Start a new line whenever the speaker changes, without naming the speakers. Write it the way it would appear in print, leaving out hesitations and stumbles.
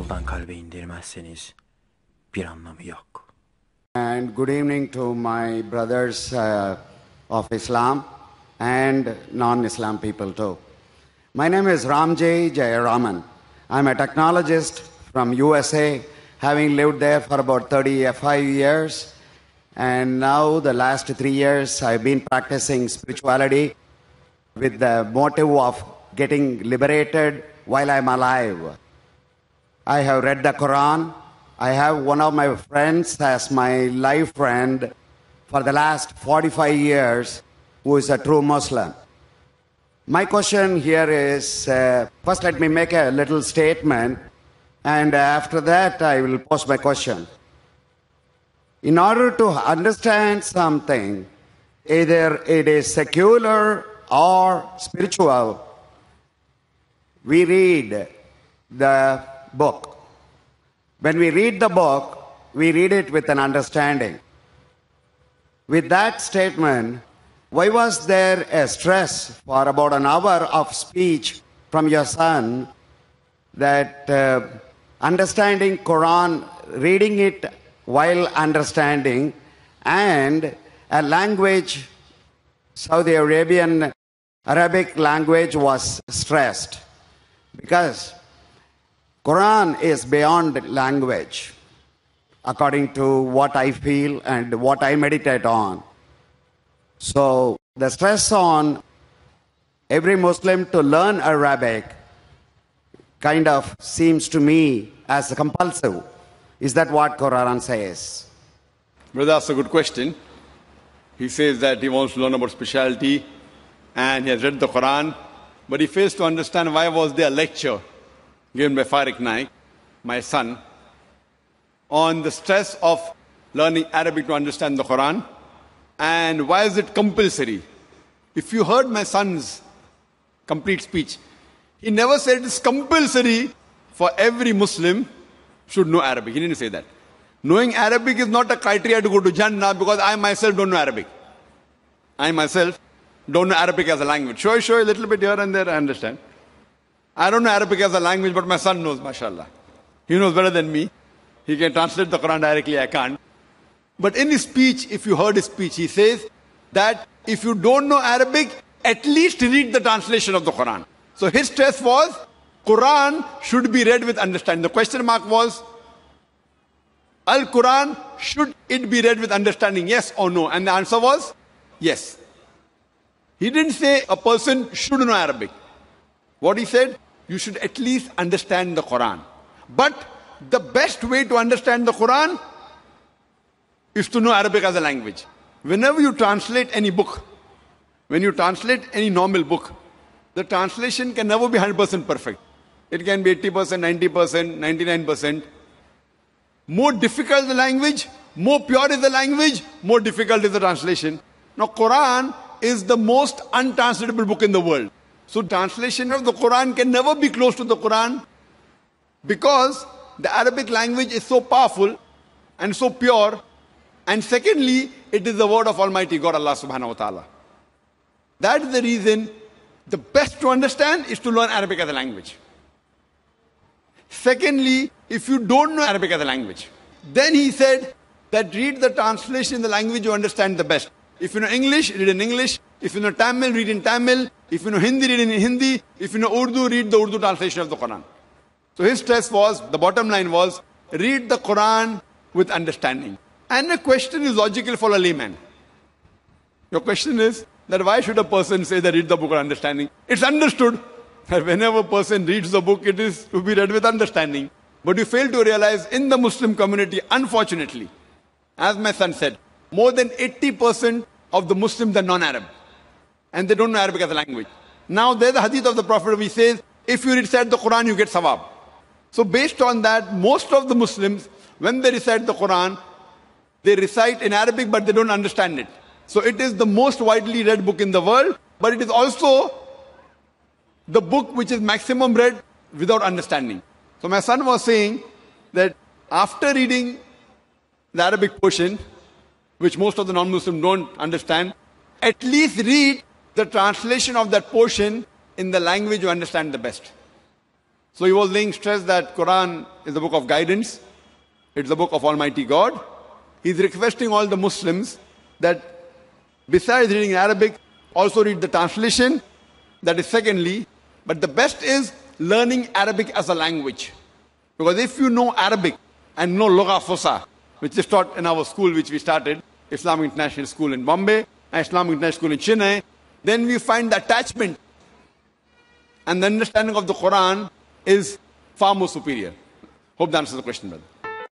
akıldan kalbe indirmezseniz bir anlamı yok.
And good evening to my brothers of Islam and non-Islam people too. My name is Ramjay Jayaraman. I'm a technologist from USA, having lived there for about 35 years. And now the last 3 years I've been practicing spirituality with the motive of getting liberated while I'm alive. I have read the Quran. I have one of my friends as my life friend for the last 45 years who is a true Muslim. My question here is, first let me make a little statement, and after that I will pose my question. In order to understand something, either it is secular or spiritual, we read the book. When we read the book, we read it with an understanding. With that statement, why was there a stress for about an hour of speech from your son that understanding Quran, reading it while understanding, and a language, Saudi Arabian Arabic language was stressed? Because Quran is beyond language, according to what I feel and what I meditate on. So the stress on every Muslim to learn Arabic kind of seems to me as compulsive. Is that what Quran says?
Brother, that's a good question. He says that he wants to learn about spirituality and he has read the Quran, but he fails to understand why was there a lecture given by Naik, my son, on the stress of learning Arabic to understand the Quran, and why is it compulsory? If you heard my son's complete speech, he never said it's compulsory for every Muslim should know Arabic. He didn't say that. Knowing Arabic is not a criteria to go to Jannah, because I myself don't know Arabic. I myself don't know Arabic as a language. Sure, a little bit here and there, I understand. I don't know Arabic as a language, but my son knows, mashallah. He knows better than me. He can translate the Quran directly, I can't. But in his speech, if you heard his speech, he says that if you don't know Arabic, at least read the translation of the Quran. So his stress was, Quran should be read with understanding. The question mark was, Al-Quran, should it be read with understanding, yes or no? And the answer was, yes. He didn't say a person should know Arabic. What he said, you should at least understand the Quran. But the best way to understand the Quran is to know Arabic as a language. Whenever you translate any book, when you translate any normal book, the translation can never be 100% perfect. It can be 80%, 90%, 99%. More difficult the language, more pure is the language, more difficult is the translation. Now, Quran is the most untranslatable book in the world. So translation of the Quran can never be close to the Quran, because the Arabic language is so powerful and so pure. And secondly, it is the word of Almighty God, Allah subhanahu wa ta'ala. That is the reason the best to understand is to learn Arabic as a language. Secondly, if you don't know Arabic as a language, then he said that read the translation in the language you understand the best. If you know English, read in English. If you know Tamil, read in Tamil. If you know Hindi, read in Hindi. If you know Urdu, read the Urdu translation of the Quran. So his stress was, the bottom line was, read the Quran with understanding. And the question is logical for a layman. Your question is that why should a person say that read the book with understanding? It's understood that whenever a person reads the book, it is to be read with understanding. But you fail to realize in the Muslim community, unfortunately, as my son said, more than 80% of the Muslims are non-Arab. And they don't know Arabic as a language. Now there's a hadith of the Prophet which says, if you recite the Quran, you get sawab. So based on that, most of the Muslims, when they recite the Quran, they recite in Arabic, but they don't understand it. So it is the most widely read book in the world, but it is also the book which is maximum read without understanding. So my son was saying that after reading the Arabic portion, which most of the non-Muslims don't understand, at least read the translation of that portion in the language you understand the best. So he was laying stress that Quran is the book of guidance. It's the book of Almighty God. He's requesting all the Muslims that besides reading Arabic, also read the translation. That is secondly. But the best is learning Arabic as a language. Because if you know Arabic and know Lugha Fusa, which is taught in our school which we started, Islamic International School in Bombay and Islamic International School in Chennai, then we find the attachment and the understanding of the Quran is far more superior. Hope that answers the question, brother.